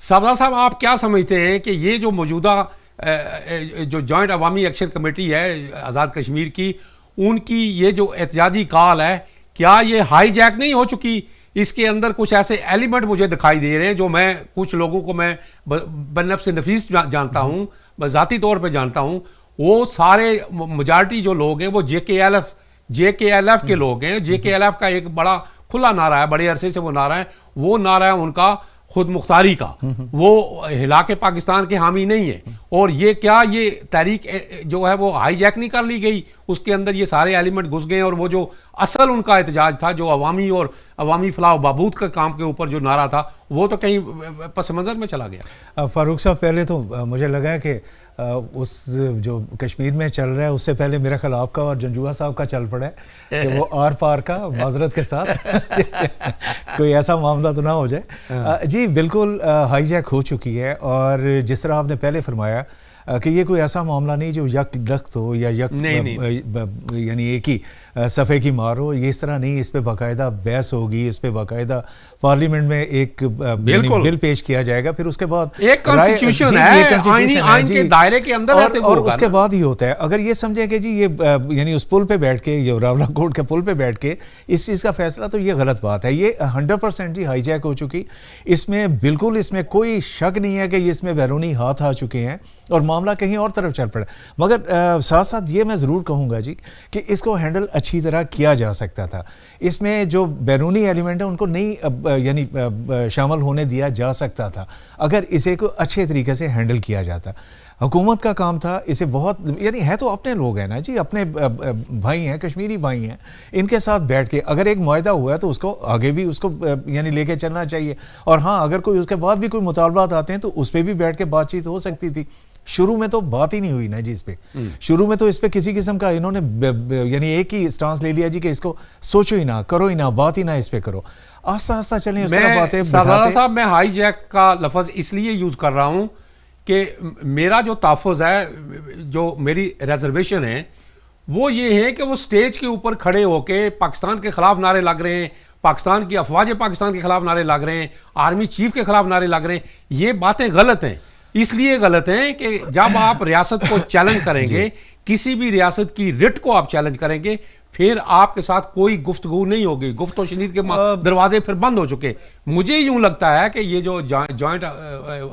سابزہ صاحب آپ کیا سمجھتے ہیں کہ یہ جو موجودہ جو جوائنٹ عوامی ایکشن کمیٹی ہے آزاد کشمیر کی، ان کی یہ جو احتجاجی کال ہے، کیا یہ ہائی جیک نہیں ہو چکی؟ اس کے اندر کچھ ایسے ایلیمنٹ مجھے دکھائی دے رہے ہیں جو میں کچھ لوگوں کو میں بنفس نفیس جانتا ہوں، ذاتی طور پہ جانتا ہوں، وہ سارے میجارٹی جو لوگ ہیں وہ جے کے ایل ایف کے لوگ ہیں. جے کے ایل ایف کا ایک بڑا کھلا نعرہ ہے، بڑے عرصے سے وہ نعرہ ہے، وہ نعرہ ہے ان کا خود مختاری کا، وہ ہلاک پاکستان کے حامی نہیں ہے. اور یہ کیا یہ تحریک جو ہے وہ ہائی جیک نہیں کر لی گئی؟ اس کے اندر یہ سارے ایلیمنٹ گھس گئے اور وہ جو اصل ان کا احتجاج تھا، جو عوامی اور عوامی فلاح و بہبود کا کام کے اوپر جو نعرہ تھا، وہ تو کہیں پس منظر میں چلا گیا. فاروق صاحب، پہلے تو مجھے لگا کہ اس جو کشمیر میں چل رہا ہے اس سے پہلے میرا خیال آپ کا اور جنجوعہ صاحب کا چل پڑا ہے کہ وہ آر پار کا معذرت کے ساتھ کوئی ایسا معاملہ تو نہ ہو جائے. جی بالکل ہائی جیک ہو چکی ہے، اور جس طرح آپ نے پہلے فرمایا کہ یہ کوئی ایسا معاملہ نہیں جو یک لخت ہو یا یعنی ایک ہی صفحے کی مار ہو. یہ اس طرح نہیں، اس پہ باقاعدہ بحث ہوگی، اس پہ باقاعدہ پارلیمنٹ میں ایک بل پیش کیا جائے گا، پھر اس کے بعد ایک کانسٹیٹیوشن ہے، آئین کے دائرے کے اندر رہتے اور اس کے بعد ہی ہوتا ہے. اگر یہ سمجھیں کہ جی یہ یعنی اس پل پہ بیٹھ کے، یہ راولہ کوٹ کے پل پہ بیٹھ کے اس چیز کا فیصلہ، تو یہ غلط بات ہے. یہ 100% جی ہائی جیک ہو چکی. اس میں بالکل اس میں کوئی شک نہیں ہے کہ اس میں بیرونی ہاتھ آ چکے ہیں اور معاملہ کہیں اور طرف چل پڑا. مگر ساتھ ساتھ یہ میں ضرور کہوں گا جی کہ اس کو ہینڈل اچھی طرح کیا جا سکتا تھا. اس میں جو بیرونی ایلیمنٹ ہے ان کو نہیں یعنی شامل ہونے دیا جا سکتا تھا اگر اسے کو اچھے طریقے سے ہینڈل کیا جاتا. حکومت کا کام تھا اسے بہت، یعنی ہے تو اپنے لوگ ہیں نا جی، اپنے بھائی ہیں، کشمیری بھائی ہیں، ان کے ساتھ بیٹھ کے اگر ایک معاہدہ ہوا ہے تو اس کو آگے بھی اس کو یعنی لے کے چلنا چاہیے. اور ہاں اگر کوئی اس کے بعد بھی کوئی مطالبات آتے ہیں تو اس پہ بھی بیٹھ کے بات چیت ہو سکتی تھی. شروع میں تو بات ہی نہیں ہوئی نا جی اس پہ. شروع میں تو اس پہ کسی قسم کا انہوں نے یعنی ایک ہی سٹانس لے لیا جی کہ اس کو سوچو ہی نہ، کرو ہی نہ، بات ہی نہ اس پہ کرو. آہستہ آہستہ چلیں اس طرح باتیں. صاحب میں ہائی جیک کا لفظ اس لیے یوز کر رہا ہوں کہ میرا جو تحفظ ہے، جو میری ریزرویشن ہے، وہ یہ ہے کہ وہ سٹیج کے اوپر کھڑے ہو کے پاکستان کے خلاف نعرے لگ رہے ہیں، پاکستان کی افواج پاکستان کے خلاف نعرے لگ رہے ہیں، آرمی چیف کے خلاف نعرے لگ رہے ہیں. یہ باتیں غلط ہیں. اس لیے غلط ہیں کہ جب آپ ریاست کو چیلنج کریں گے، کسی بھی ریاست کی رٹ کو آپ چیلنج کریں گے، پھر آپ کے ساتھ کوئی گفتگو نہیں ہوگی. گفت و شنید کے دروازے پھر بند ہو چکے. مجھے یوں لگتا ہے کہ یہ جو جوائنٹ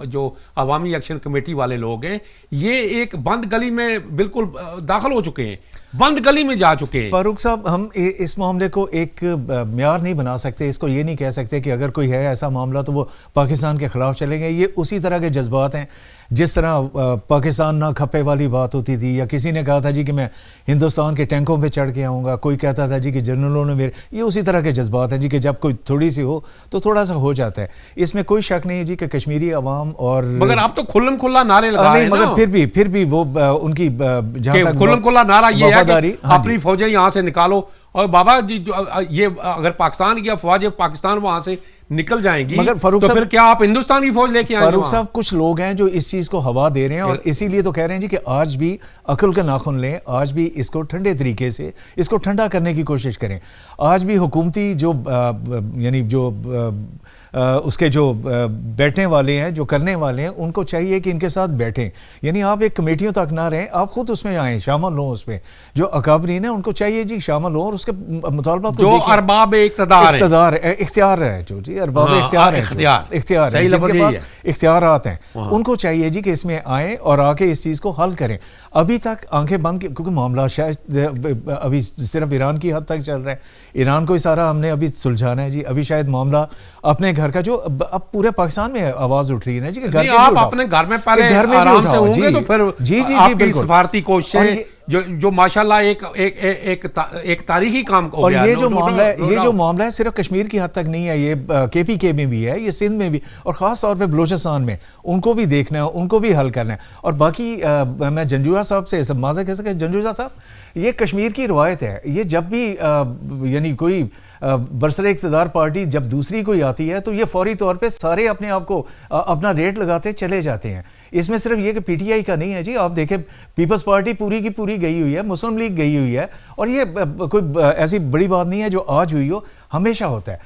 جو عوامی ایکشن کمیٹی والے لوگ ہیں، یہ ایک بند گلی میں بالکل داخل ہو چکے ہیں، بند گلی میں جا چکے ہیں. فاروق صاحب، ہم اس معاملے کو ایک معیار نہیں بنا سکتے. اس کو یہ نہیں کہہ سکتے کہ اگر کوئی ہے ایسا معاملہ تو وہ پاکستان کے خلاف چلیں گے. یہ اسی طرح کے جذبات ہیں جس طرح پاکستان نہ کھپے والی بات ہوتی تھی، یا کسی نے کہا تھا جی کہ میں ہندوستان کے ٹینکوں پہ چڑھ کے آؤں گا، کوئی کہتا تھا جی کہ جنرلوں نے میرے. یہ اسی طرح کے جذبات ہیں جی کہ جب کوئی تھوڑی سی ہو تو تھوڑا سا ہو جاتا ہے. اس میں کوئی شک نہیں ہے جی کہ کشمیری عوام اور مگر آپ تو کھلم کھلا نارے لگا رہے ہیں، مگر پھر بھی وہ ان کی جہاں تک کھلم کھلا نعرہ یہ ہے کہ اپنی فوجیں یہاں سے نکالو. اور بابا جی یہ اگر پاکستان کی افواج پاکستان وہاں سے نکل جائیں گی تو پھر کیا آپ ہندوستان کی فوج لے کے آئیں گے؟ فاروق صاحب، کچھ لوگ ہیں جو اس چیز کو ہوا دے رہے ہیں، اور اسی لیے تو کہہ رہے ہیں جی کہ آج بھی عقل کا ناخن لیں، آج بھی اس کو ٹھنڈے طریقے سے اس کو ٹھنڈا کرنے کی کوشش کریں. آج بھی حکومتی جو یعنی جو اس کے جو بیٹھنے والے ہیں، جو کرنے والے ہیں، ان کو چاہیے کہ ان کے ساتھ بیٹھیں. یعنی آپ ایک کمیٹیوں تک نہ رہیں، آپ خود اس میں آئیں، شامل ہوں. اس میں جو اکابرین ہیں ان کو چاہیے جی شامل ہوں اور اس کے مطالبات کو جو ارباب اختیار ہے، جو جی ارباب اختیار ہیں، اختیار ہے، جن کے پاس اختیارات ہیں، ان کو چاہیے جی کہ اس میں آئیں اور آ کے اس چیز کو حل کریں. ابھی تک آنکھیں بند، کیونکہ معاملہ شاید ابھی صرف ایران کی حد تک چل رہا ہے. ایران کو سارا ہم نے ابھی سلجھانا ہے جی. ابھی شاید معاملہ اپنے گھر کا، جو اب پورے پاکستان میں آواز اٹھ رہی ہے نا جی کہ آپ اپنے گھر میں پہلے آرام سے ہوں گے تو پھر آپ کی سفارتی کوششیں جو ماشاءاللہ ایک تاریخی کام ہو گیا. اور یہ جو معاملہ ہے صرف کشمیر کی حد تک نہیں ہے، یہ کے پی کے میں بھی ہے، یہ سندھ میں بھی، اور خاص طور پہ بلوچستان میں. ان کو بھی دیکھنا ہے، ان کو بھی حل کرنا ہے. اور باقی میں جنجوعہ صاحب سے معذرت کہہ سکتا، جنجوعہ صاحب، یہ کشمیر کی روایت ہے. یہ جب بھی یعنی کوئی برسر اقتدار پارٹی جب دوسری کوئی آتی ہے تو یہ فوری طور پہ سارے اپنے آپ کو اپنا ریٹ لگاتے چلے جاتے ہیں. اس میں صرف یہ کہ پی ٹی آئی کا نہیں ہے جی. آپ دیکھیں پیپلز پارٹی پوری کی پوری گئی ہوئی ہے، مسلم لیگ گئی ہوئی ہے، اور یہ کوئی ایسی بڑی بات نہیں ہے جو آج ہوئی ہو، ہمیشہ ہوتا ہے.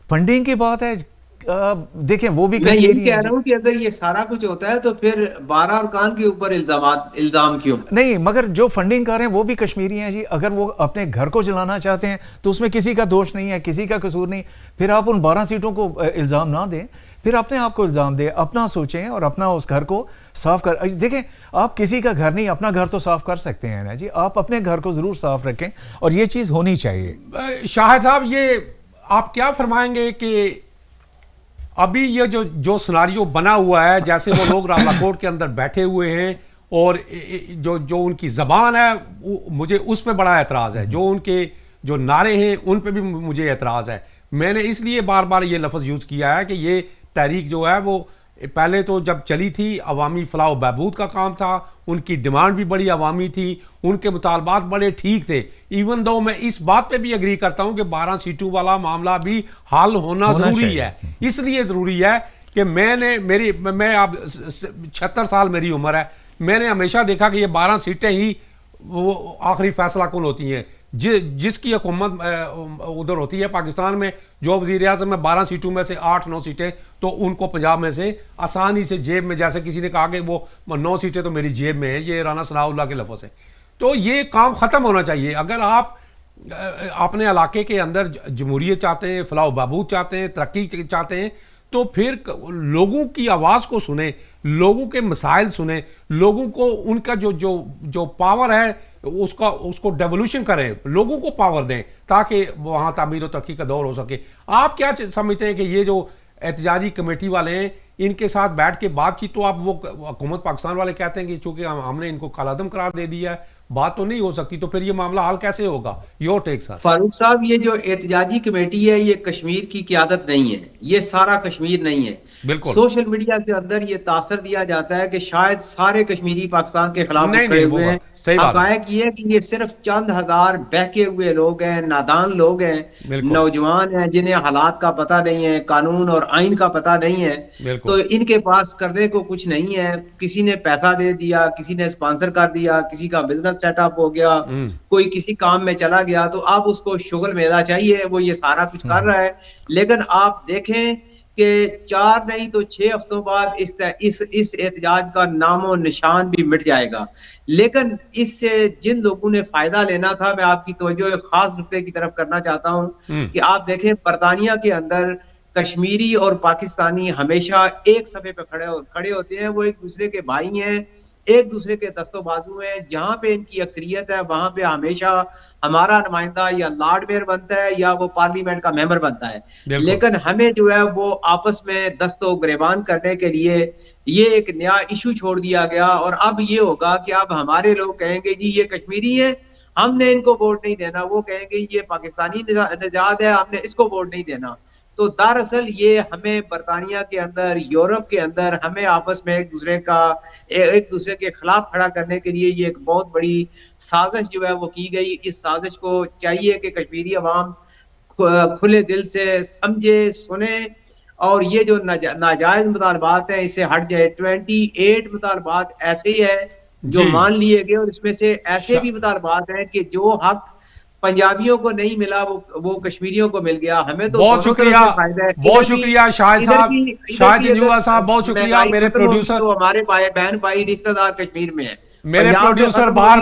فنڈنگ کی بات ہے، دیکھیں وہ بھی میں یہ کشمیری کہہ ہیں رہا ہوں کہ اگر یہ سارا کچھ ہوتا ہے تو پھر 12 ارکان کے اوپر الزام کیوں؟ نہیں، مگر جو فنڈنگ کر رہے ہیں وہ بھی کشمیری ہیں جی. اگر وہ اپنے گھر کو چلانا چاہتے ہیں تو اس میں کسی کا دوش نہیں ہے, کسی کا قصور نہیں. پھر آپ ان 12 سیٹوں کو الزام نہ دیں, پھر اپنے آپ کو الزام دیں, اپنا سوچیں اور اپنا اس گھر کو صاف کر. دیکھیں آپ کسی کا گھر نہیں, اپنا گھر تو صاف کر سکتے ہیں نا جی. آپ اپنے گھر کو ضرور صاف رکھیں اور یہ چیز ہونی چاہیے. شاہد صاحب یہ آپ کیا فرمائیں گے کہ ابھی یہ جو سناریو بنا ہوا ہے, جیسے وہ لوگ راولاکوٹ کے اندر بیٹھے ہوئے ہیں اور جو ان کی زبان ہے مجھے اس پہ بڑا اعتراض ہے, جو ان کے جو نعرے ہیں ان پہ بھی مجھے اعتراض ہے. میں نے اس لیے بار بار یہ لفظ یوز کیا ہے کہ یہ تحریک جو ہے وہ پہلے تو جب چلی تھی عوامی فلاح و بہبود کا کام تھا, ان کی ڈیمانڈ بھی بڑی عوامی تھی, ان کے مطالبات بڑے ٹھیک تھے. ایون دو میں اس بات پہ بھی اگری کرتا ہوں کہ 12 سیٹوں والا معاملہ بھی حل ہونا ضروری ہے. اس لیے ضروری ہے کہ میں اب 76 سال میری عمر ہے, میں نے ہمیشہ دیکھا کہ یہ 12 سیٹیں ہی وہ آخری فیصلہ کن ہوتی ہیں. جس کی حکومت ادھر ہوتی ہے پاکستان میں, جو وزیر اعظم میں 12 سیٹوں میں سے 8-9 سیٹیں تو ان کو پنجاب میں سے آسانی سے جیب میں, جیسے کسی نے کہا کہ وہ 9 سیٹیں تو میری جیب میں ہیں, یہ رانا ثناء اللہ کے لفظ ہے. تو یہ کام ختم ہونا چاہیے. اگر آپ اپنے علاقے کے اندر جمہوریت چاہتے ہیں, فلاح و بہبود چاہتے ہیں, ترقی چاہتے ہیں, تو پھر لوگوں کی آواز کو سنیں, لوگوں کے مسائل سنیں, لوگوں کو ان کا جو پاور ہے اس کو ڈیولوشن کریں, لوگوں کو پاور دیں تاکہ وہاں تعمیر و ترقی کا دور ہو سکے. آپ کیا سمجھتے ہیں کہ یہ جو احتجاجی کمیٹی والے ہیں ان کے ساتھ بیٹھ کے بات چیت, تو آپ وہ حکومت پاکستان والے کہتے ہیں کہ چونکہ ہم نے ان کو کالعدم قرار دے دیا ہے, بات تو نہیں ہو سکتی, تو پھر یہ معاملہ حل کیسے ہوگا؟ یور ٹیک سر. فاروق صاحب, یہ جو احتجاجی کمیٹی ہے یہ کشمیر کی قیادت نہیں ہے, یہ سارا کشمیر نہیں ہے. بالکل سوشل میڈیا کے اندر یہ تاثر دیا جاتا ہے کہ شاید سارے کشمیری پاکستان کے خلاف کھڑے ہوئے ہیں. حقائق یہ ہے کہ یہ صرف چند ہزار بہکے ہوئے لوگ ہیں, نادان لوگ ہیں, نوجوان ہیں جنہیں حالات کا پتہ نہیں ہے, قانون اور آئین کا پتہ نہیں ہے, تو ان کے پاس کرنے کو کچھ نہیں ہے. کسی نے پیسہ دے دیا, کسی نے اسپانسر کر دیا, کسی کا بزنس سیٹ اپ ہو گیا, کوئی کسی کام میں چلا گیا, تو اب اس کو شغل میلا چاہیے, وہ یہ سارا کچھ کر رہا ہے. لیکن آپ دیکھیں کہ 4 نہیں تو 6 ہفتوں بعد اس احتجاج کا نام و نشان بھی مٹ جائے گا. لیکن اس سے جن لوگوں نے فائدہ لینا تھا, میں آپ کی توجہ ایک خاص نقطے کی طرف کرنا چاہتا ہوں کہ آپ دیکھیں برطانیہ کے اندر کشمیری اور پاکستانی ہمیشہ ایک صفحے پہ کھڑے ہوتے ہیں. وہ ایک دوسرے کے بھائی ہیں, ایک دوسرے کے دست و بازو ہیں. جہاں پہ ان کی اکثریت ہے وہاں پہ ہمیشہ ہمارا نمائندہ یا لارڈ میئر بنتا ہے یا وہ پارلیمنٹ کا ممبر بنتا ہے. لیکن ہمیں جو ہے وہ آپس میں دست و گریبان کرنے کے لیے یہ ایک نیا ایشو چھوڑ دیا گیا. اور اب یہ ہوگا کہ اب ہمارے لوگ کہیں گے جی یہ کشمیری ہے, ہم نے ان کو ووٹ نہیں دینا. وہ کہیں گے یہ پاکستانی نژاد ہے, ہم نے اس کو ووٹ نہیں دینا. تو دراصل یہ ہمیں برطانیہ کے اندر, یورپ کے اندر ہمیں آپس میں ایک دوسرے کے خلاف کھڑا کرنے کے لیے یہ ایک بہت بڑی سازش جو ہے وہ کی گئی. اس سازش کو چاہیے کہ کشمیری عوام کھلے دل سے سمجھے, سنے, اور یہ جو ناجائز مطالبات ہیں اس سے ہٹ جائے. 28 مطالبات ایسے ہی ہے جو مان لیے گئے, اور اس میں سے ایسے بھی مطالبات ہیں کہ جو حق پنجابیوں کو نہیں ملا وہ کشمیریوں کو مل گیا. ہمیں تو بہت شکریہ, بہت شکریہ شاہد صاحب, شاہد جنجوعہ صاحب, بہت شکریہ. میرے پروڈیوسر, ہمارے بہن بھائی رشتہ دار کشمیر میں ہیں, میرے پروڈیوسر بار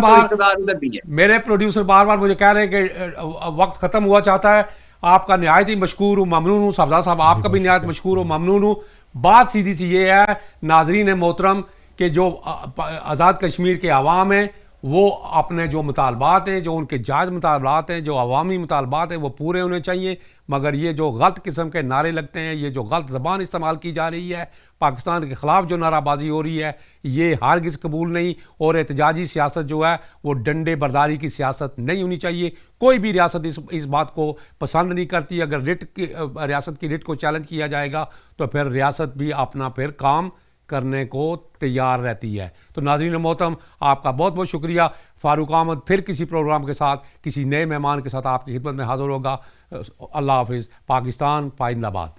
بار مجھے کہہ رہے ہیں کہ وقت ختم ہوا چاہتا ہے. آپ کا نہایت ہی مشکور ہوں, ممنون ہوں. صاحبزادہ صاحب آپ کا بھی نہایت مشکور ہوں, ممنون ہوں. بات سیدھی سی یہ ہے ناظرین محترم کہ جو آزاد کشمیر کے عوام ہیں وہ اپنے جو مطالبات ہیں, جو ان کے جائز مطالبات ہیں, جو عوامی مطالبات ہیں وہ پورے ہونے چاہیے. مگر یہ جو غلط قسم کے نعرے لگتے ہیں, یہ جو غلط زبان استعمال کی جا رہی ہے, پاکستان کے خلاف جو نعرہ بازی ہو رہی ہے, یہ ہرگز قبول نہیں. اور احتجاجی سیاست جو ہے وہ ڈنڈے برداری کی سیاست نہیں ہونی چاہیے. کوئی بھی ریاست اس بات کو پسند نہیں کرتی. اگر ریاست کی رٹ کو چیلنج کیا جائے گا تو پھر ریاست بھی اپنا پھر کام کرنے کو تیار رہتی ہے. تو ناظرین محترم آپ کا بہت بہت شکریہ. فاروق احمد پھر کسی پروگرام کے ساتھ کسی نئے مہمان کے ساتھ آپ کی خدمت میں حاضر ہوگا. اللہ حافظ. پاکستان پائندہ باد.